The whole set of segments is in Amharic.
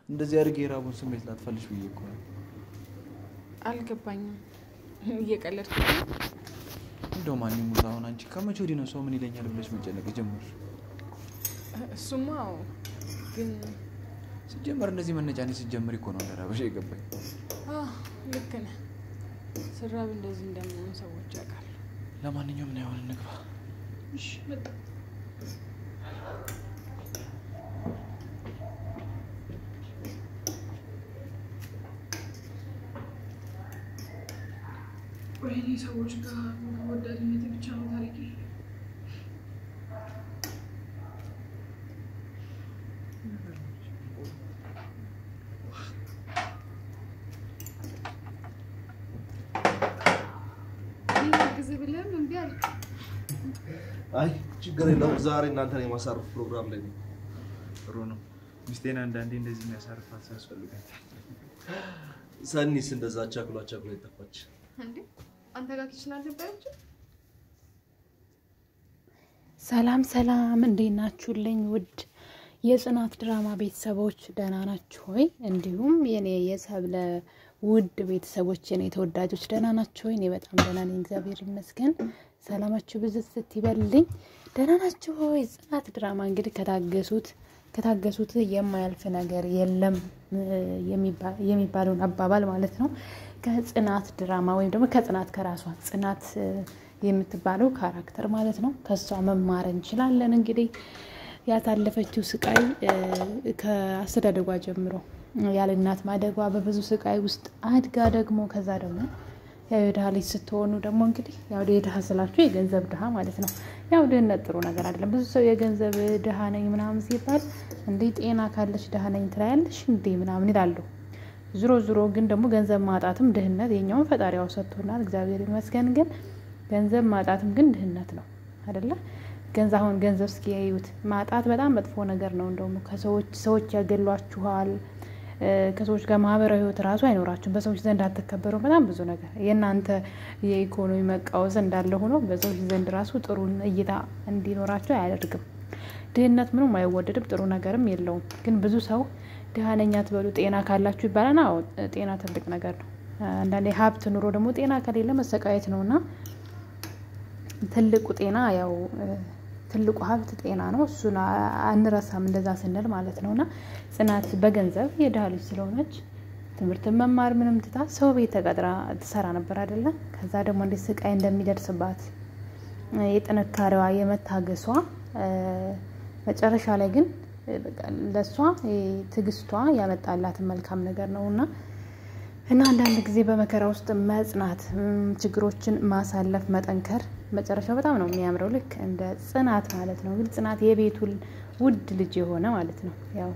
እንደዚህ አድርጌ የራቡን ስሜት ላትፈልሽ ብዬ እኮ ነው። አልገባኝም። እየቀለድክ እንደው ማን ይሙት አሁን አንቺ ከመቼ ወዲህ ነው ሰው ምን ይለኛል ብለሽ መጨነቅ ጀመርሽ? እሱማ ግን ሲጀመር እንደዚህ መነጫነጭ ሲጀመር እኮ ነው እንደራበሽ የገባኝ። ልክ ነህ። ስራብ እንደዚህ እንደምንም ሰዎች ያውቃሉ። ለማንኛውም ምን ያውን እንግባ። እሺ መጣ። ወይኔ ሰዎች ጋር ወዳድነት ብቻ ነው ታሪኬ። አይ ችግር የለውም። ዛሬ እናንተን የማሳረፍ ፕሮግራም ላይ ነው። ጥሩ ነው። ሚስቴን አንዳንዴ እንደዚህ የሚያሳርፋት ያስፈልጋል። ሰኒስ እንደዛ ቻክሏ ይጠፋች እንዴ? አንተ ጋር ኪችን አልነበረች? ሰላም እንዴት ናችሁልኝ? ውድ የጽናት ድራማ ቤተሰቦች ደህና ናችሁ ወይ? እንዲሁም የኔ የሰብለ ውድ ቤተሰቦች የኔ ተወዳጆች ደህና ናችሁ ወይ? እኔ በጣም ደህና ነኝ፣ እግዚአብሔር ይመስገን። ሰላማችሁ ብዝት ይበልልኝ። ደህና ናችሁ ወይ? ጽናት ድራማ እንግዲህ ከታገሱት የማያልፍ ነገር የለም የሚባለውን አባባል ማለት ነው። ከጽናት ድራማ ወይም ደግሞ ከጽናት ከራሷ ጽናት የምትባለው ካራክተር ማለት ነው ከሷ መማር እንችላለን። እንግዲህ ያሳለፈችው ስቃይ ከአስተዳደጓ ጀምሮ ያለ እናት ማደጓ በብዙ ስቃይ ውስጥ አድጋ ደግሞ ከዛ ደግሞ ያው የድሃ ልጅ ስትሆኑ ደግሞ እንግዲህ ያው የድሃ ስላችሁ የገንዘብ ድሃ ማለት ነው። ያው ድህነት ጥሩ ነገር አይደለም። ብዙ ሰው የገንዘብ ድሃ ነኝ ምናምን ሲባል እንዴ ጤና ካለሽ ድሃ ነኝ ትላለሽ እንዴ ምናምን ይላሉ። ዙሮ ግን ደግሞ ገንዘብ ማጣትም ድህነት የኛውን ፈጣሪያው ሰጥቶናል፣ እግዚአብሔር ይመስገን። ግን ገንዘብ ማጣትም ግን ድህነት ነው አይደለ? ገንዘብ እስኪያዩት ማጣት በጣም መጥፎ ነገር ነው። እንደውም ሰዎች ያገሏችኋል። ከሰዎች ጋር ማህበራዊ ህይወት ራሱ አይኖራችሁም። በሰዎች ዘንድ አትከበሩ። በጣም ብዙ ነገር የናንተ የኢኮኖሚ መቃወስ እንዳለ ሆኖ በሰዎች ዘንድ ራሱ ጥሩ እይታ እንዲኖራችሁ አያደርግም። ድህነት ምንም አይወደድም፣ ጥሩ ነገርም የለውም። ግን ብዙ ሰው ድሃ ነኝ አትበሉ ጤና ካላችሁ ይባላል። አዎ ጤና ትልቅ ነገር ነው። አንዳንዴ ሀብት ኑሮ ደግሞ ጤና ከሌለ መሰቃየት ነውና ትልቁ ጤና ያው ትልቁ ሀብት ጤና ነው። እሱን አንረሳም እንደዛ ስንል ማለት ነውና ጽናት በገንዘብ የድሃ ልጅ ስለሆነች ትምህርት መማር ምንም ትታ ሰው ቤት ተቀጥራ ትሰራ ነበር አይደለ? ከዛ ደግሞ እንደ ስቃይ እንደሚደርስባት የጥንካሬዋ የመታገሷ መጨረሻ ላይ ግን ለሷ ትግስቷ ያመጣላት መልካም ነገር ነውና አንዳንድ ጊዜ በመከራ ውስጥ መጽናት ችግሮችን ማሳለፍ መጠንከር መጨረሻው በጣም ነው የሚያምረው። ልክ እንደ ጽናት ማለት ነው። ግን ጽናት የቤቱን ውድ ልጅ የሆነ ማለት ነው ያው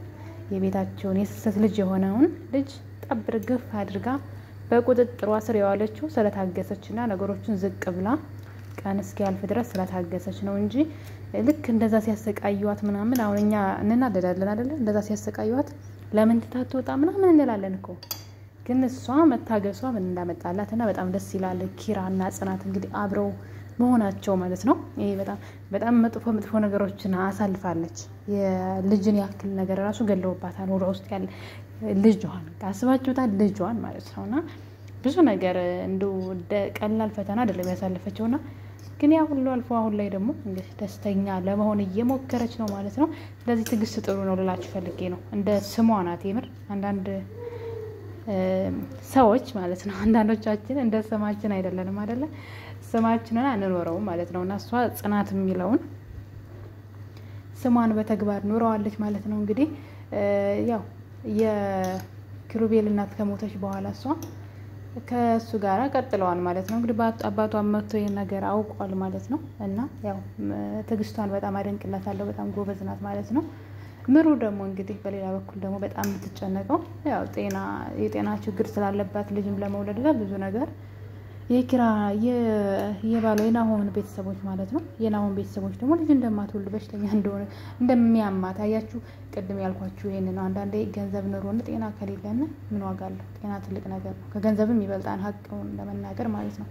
የቤታቸውን የስሰት ልጅ የሆነውን ልጅ ጠብር ግፍ አድርጋ በቁጥጥሯ ስር ያዋለችው ስለታገሰችና ነገሮችን ዝቅ ብላ ቀን እስኪያልፍ ድረስ ስለታገሰች ነው እንጂ ልክ እንደዛ ሲያሰቃዩት ምናምን አሁን እኛ እንናደዳለን አይደለ? እንደዛ ሲያሰቃዩት ለምን ትታትወጣ ምናምን እንላለን እኮ። ግን እሷ መታገሷ ምን እንዳመጣላትና በጣም ደስ ይላል። ኪራና ጽናት እንግዲህ አብረው መሆናቸው ማለት ነው። ይሄ በጣም መጥፎ ነገሮችን አሳልፋለች። የልጅን ያክል ነገር ራሱ ገለውባታል። ወደ ውስጥ ያለ ልጇን አስባችሁታል? ልጇን ማለት ነውና ብዙ ነገር እንደው ቀላል ፈተና አይደለም ያሳለፈችውና ግን ያ ሁሉ አልፎ አሁን ላይ ደግሞ እንግዲህ ደስተኛ ለመሆን እየሞከረች ነው ማለት ነው። ስለዚህ ትግስት ጥሩ ነው ልላችሁ ፈልጌ ነው። እንደ ስሟ ናት የምር አንዳንድ ሰዎች ማለት ነው አንዳንዶቻችን እንደ ስማችን አይደለንም አይደለ? ስማችንን አንኖረው ማለት ነውና እሷ ጽናት የሚለውን ስሟን በተግባር ኖረዋለች ማለት ነው። እንግዲህ ያው የክሩቤል እናት ከሞተች በኋላ እሷ ከሱ ጋር ቀጥለዋል ማለት ነው። እንግዲህ አባቷ መጥቶ ይሄን ነገር አውቋል ማለት ነው። እና ያው ትግስቷን በጣም አደንቅላታለሁ። በጣም ጎበዝ ናት ማለት ነው። ምሩ ደግሞ እንግዲህ በሌላ በኩል ደግሞ በጣም የምትጨነቀው ያው የጤና ችግር ስላለባት ልጅም ለመውለድ ብዙ ነገር የኪራ የባለው የናሆም ቤተሰቦች ማለት ነው። የናሆም ቤተሰቦች ደግሞ ልጅ እንደማትወልድ በሽተኛ እንደሆነ እንደሚያማት አያችሁ። ቅድም ያልኳችሁ ይሄን ነው። አንዳንዴ ገንዘብ ኑሮን ጤና ከሌለና ምን ዋጋ አለው? ጤና ትልቅ ነገር ነው። ከገንዘብም ይበልጣል ሀቅውን ለመናገር ማለት ነው።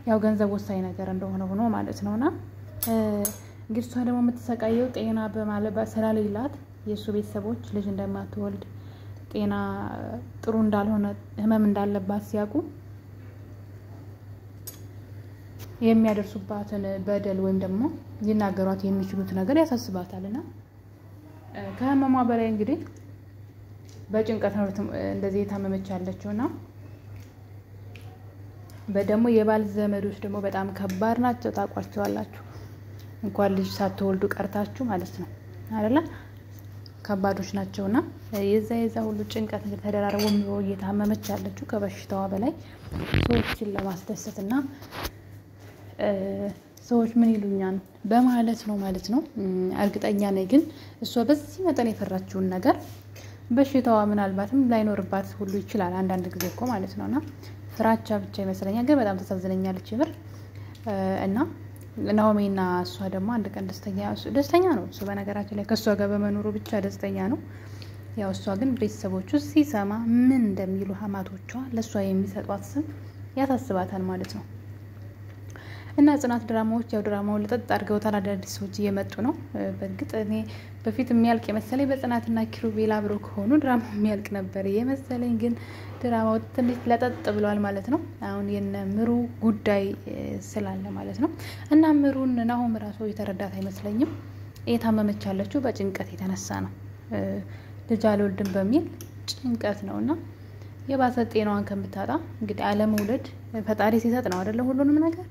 ያው ገንዘብ ወሳኝ ነገር እንደሆነ ሆኖ ማለት ነውና እንግዲህ እሷ ደግሞ የምትሰቃየው ጤና በማለባ ስላሌላት የሱ ቤተሰቦች ልጅ እንደማትወልድ ጤና ጥሩ እንዳልሆነ ህመም እንዳለባት ሲያውቁ የሚያደርሱባትን በደል ወይም ደግሞ ሊናገሯት የሚችሉት ነገር ያሳስባታልና ከህመሟ በላይ እንግዲህ በጭንቀት ነው እንደዚህ የታመመች ያለችውና በደሞ የባል ዘመዶች ደግሞ በጣም ከባድ ናቸው ታቋቸዋላችሁ እንኳን ልጅ ሳትወልዱ ቀርታችሁ ማለት ነው አይደለ ከባዶች ናቸውና የዛ ሁሉ ጭንቀት ተደራርቦ ነው እየታመመች ያለችው ከበሽታዋ በላይ ሰዎችን ለማስደሰትና ሰዎች ምን ይሉኛል በማለት ነው ማለት ነው እርግጠኛ ነኝ ግን እሷ በዚህ መጠን የፈራችውን ነገር በሽታዋ ምናልባትም ላይኖርባት ሁሉ ይችላል አንዳንድ ጊዜ እኮ ማለት ነውና ፍራቻ ብቻ ይመስለኛል ግን በጣም ተሳዝነኛለች ይብር እና ናኦሚና እሷ ደግሞ አንድ ቀን ደስተኛ ነው እሱ በነገራችን ላይ ከሷ ጋር በመኖሩ ብቻ ደስተኛ ነው ያው እሷ ግን ቤተሰቦቹ ሲሰማ ምን እንደሚሉ ሀማቶቿ ለሷ የሚሰጧት ስም ያሳስባታል ማለት ነው እና ጽናት ድራማዎች ያው ድራማውን ለጠጥ አድርገውታል አዳዲስ ሰዎች እየመጡ ነው በእርግጥ እኔ በፊት የሚያልቅ የመሰለኝ በጽናትና ኪሩቤል አብሮ ከሆኑ ድራማው የሚያልቅ ነበር የመሰለኝ ግን ድራማው ትንሽ ለጠጥ ብሏል ማለት ነው አሁን የነ ምሩ ጉዳይ ስላለ ማለት ነው እና ምሩን ናሆም ራሱ የተረዳት አይመስለኝም የታመመች ያለችው በጭንቀት የተነሳ ነው ልጅ አልወልድም በሚል ጭንቀት ነውና የባሰ ጤናዋን ከምታጣ እንግዲህ አለመውለድ ፈጣሪ ሲሰጥ ነው አይደለ ሁሉንም ነገር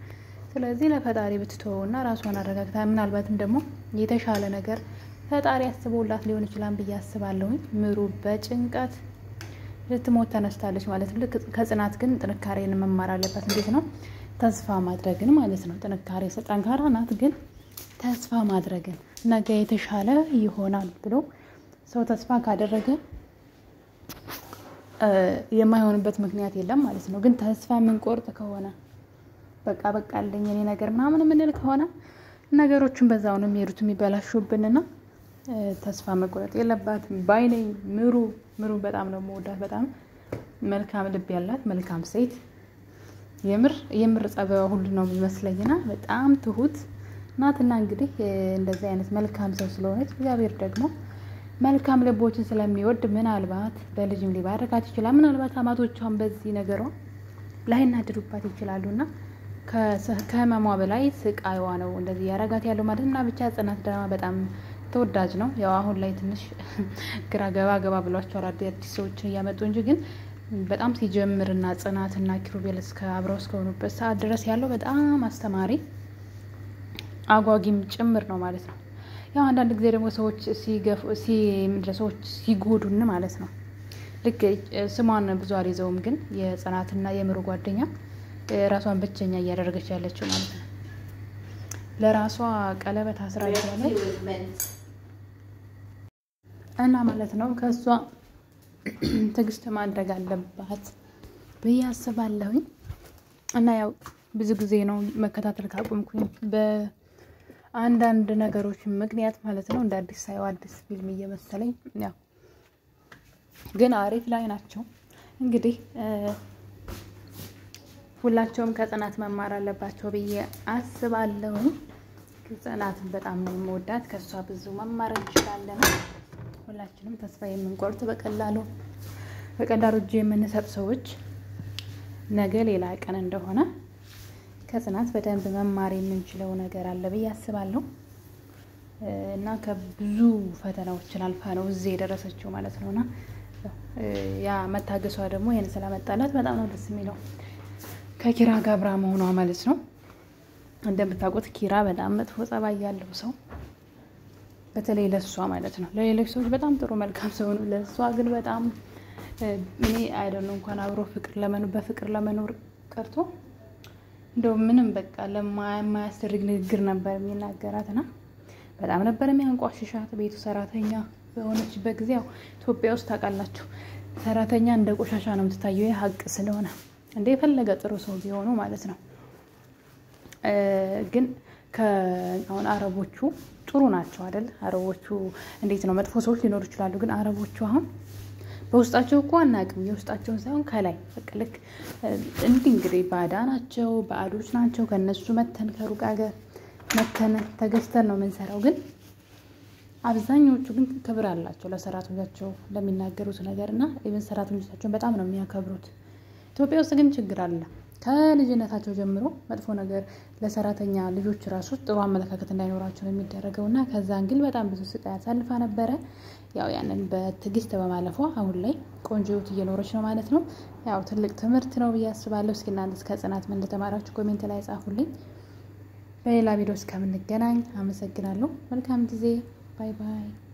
ስለዚህ ለፈጣሪ ብትተውና ራሷን አረጋግታ ምናልባትም ደግሞ የተሻለ ነገር ፈጣሪ ያስቦላት ሊሆን ይችላል ብዬ አስባለሁ ምሩ በጭንቀት ልትሞት ተነስታለች ማለት ነው ከጽናት ግን ጥንካሬን መማር አለባት እንዴት ነው ተስፋ ማድረግን ማለት ነው ጥንካሬ ጠንካራ ናት ግን ተስፋ ማድረግን ነገ የተሻለ ይሆናል ብሎ ሰው ተስፋ ካደረገ የማይሆንበት ምክንያት የለም ማለት ነው ግን ተስፋ ምን ቆርጥ ከሆነ በቃ አለኝ እኔ ነገር ምናምን ምን ከሆነ ነገሮችን በዛው ነው የሚሄዱት የሚበላሹብንና ተስፋ መቆረጥ የለባትም ባይነኝ ምሩ በጣም ነው የምወዳት በጣም መልካም ልብ ያላት መልካም ሴት የምር ጸባይዋ ሁሉ ነው የሚመስለኝና በጣም ትሁት ናትና እንግዲህ እንደዚህ አይነት መልካም ሰው ስለሆነች እግዚአብሔር ደግሞ መልካም ልቦችን ስለሚወድ ምናልባት በልጅም ሊባርካት ይችላል ምናልባት አማቶቿን በዚህ ነገሯ ላይናደዱባት ይችላሉና ከህመሟ በላይ ስቃይዋ ነው እንደዚህ ያረጋት ያለው ማለትና ብቻ ጽናት ድራማ በጣም ተወዳጅ ነው ያው አሁን ላይ ትንሽ ግራ ገባ ብሏቸዋል አዲስ ሰዎች እያመጡ እንጂ ግን በጣም ሲጀምርና ጽናትና ኪሩቤል እስከ አብረው እስከሆኑበት ሰዓት ድረስ ያለው በጣም አስተማሪ አጓጊም ጭምር ነው ማለት ነው ያው አንዳንድ ጊዜ ደግሞ ሰዎች ሰዎች ሲጎዱን ማለት ነው ልክ ስሟን ብዙ አሪዘውም ግን የጽናትና የምሩ ጓደኛ ራሷን ብቸኛ እያደረገች ያለችው ማለት ነው ለራሷ ቀለበት አስራ ያለች እና ማለት ነው ከሷ ትግስት ማድረግ አለባት በያስባለሁ እና ያው ብዙ ጊዜ ነው መከታተል ካቆምኩኝ በአንዳንድ ነገሮች ምክንያት ማለት ነው እንደ አዲስ ሳይው አዲስ ፊልም እየመሰለኝ ያው ግን አሪፍ ላይ ናቸው እንግዲህ ሁላቸውም ከጽናት መማር አለባቸው ብዬ አስባለሁ ጽናትን በጣም ነው የምወዳት ከሷ ብዙ መማር እንችላለን ሁላችንም ተስፋ የምንቆርጥ በቀላሉ እጅ የምንሰጥ ሰዎች ነገ ሌላ ቀን እንደሆነ ከጽናት በደንብ መማር የምንችለው ነገር አለ ብዬ አስባለሁ እና ከብዙ ፈተናዎችን አልፋ ነው እዚህ የደረሰችው ማለት ነውና ያ መታገሷ ደግሞ ይሄን ስለመጣላት በጣም ነው ደስ የሚለው ከኪራ ጋር አብራ መሆኗ ማለት ነው እንደምታውቁት ኪራ በጣም መጥፎ ጸባይ ያለው ሰው በተለይ ለሷ ማለት ነው ለሌሎች ሰዎች በጣም ጥሩ መልካም ሰው ነው ለሷ ግን በጣም እኔ አይደለም እንኳን አብሮ በፍቅር ለመኖር ቀርቶ እንደው ምንም በቃ ለማያስደርግ ንግግር ነበር የሚናገራትና በጣም ነበር የሚያንቋሽሻት ቤቱ ሰራተኛ በሆነችበት ጊዜ ያው ኢትዮጵያ ውስጥ ታውቃላችሁ ሰራተኛ እንደ ቆሻሻ ነው የምትታየው ሀቅ ስለሆነ እንደ የፈለገ ጥሩ ሰው ቢሆኑ ማለት ነው ግን ከአሁን አረቦቹ ጥሩ ናቸው አይደል አረቦቹ እንዴት ነው መጥፎ ሰዎች ሊኖሩ ይችላሉ ግን አረቦቹ አሁን በውስጣቸው እኮ አናቅም የውስጣቸውን ሳይሆን ከላይ በቅልክ እንግዲህ ባዶች ናቸው ከነሱ መተን ከሩቅ ሀገር መተን ተገዝተን ነው የምንሰራው ግን አብዛኞቹ ግን ክብር አላቸው ለሰራተኞቻቸው ለሚናገሩት ነገርና ኢቨን ሰራተኞቻቸውን በጣም ነው የሚያከብሩት። ኢትዮጵያ ውስጥ ግን ችግር አለ። ከልጅነታቸው ጀምሮ መጥፎ ነገር ለሰራተኛ ልጆች ራሱ ጥሩ አመለካከት እንዳይኖራቸው ነው የሚደረገውና ከዛን ግን በጣም ብዙ ስቃይ አሳልፋ ነበረ። ያው ያንን በትግስት በማለፏ አሁን ላይ ቆንጆ ህይወት እየኖረች ነው ማለት ነው። ያው ትልቅ ትምህርት ነው ብዬ አስባለሁ። እስኪ እናንተስ ከጽናት ምን እንደተማራችሁ ኮሜንት ላይ ጻፉልኝ። በሌላ ቪዲዮ እስከምንገናኝ አመሰግናለሁ። መልካም ጊዜ። ባይ ባይ።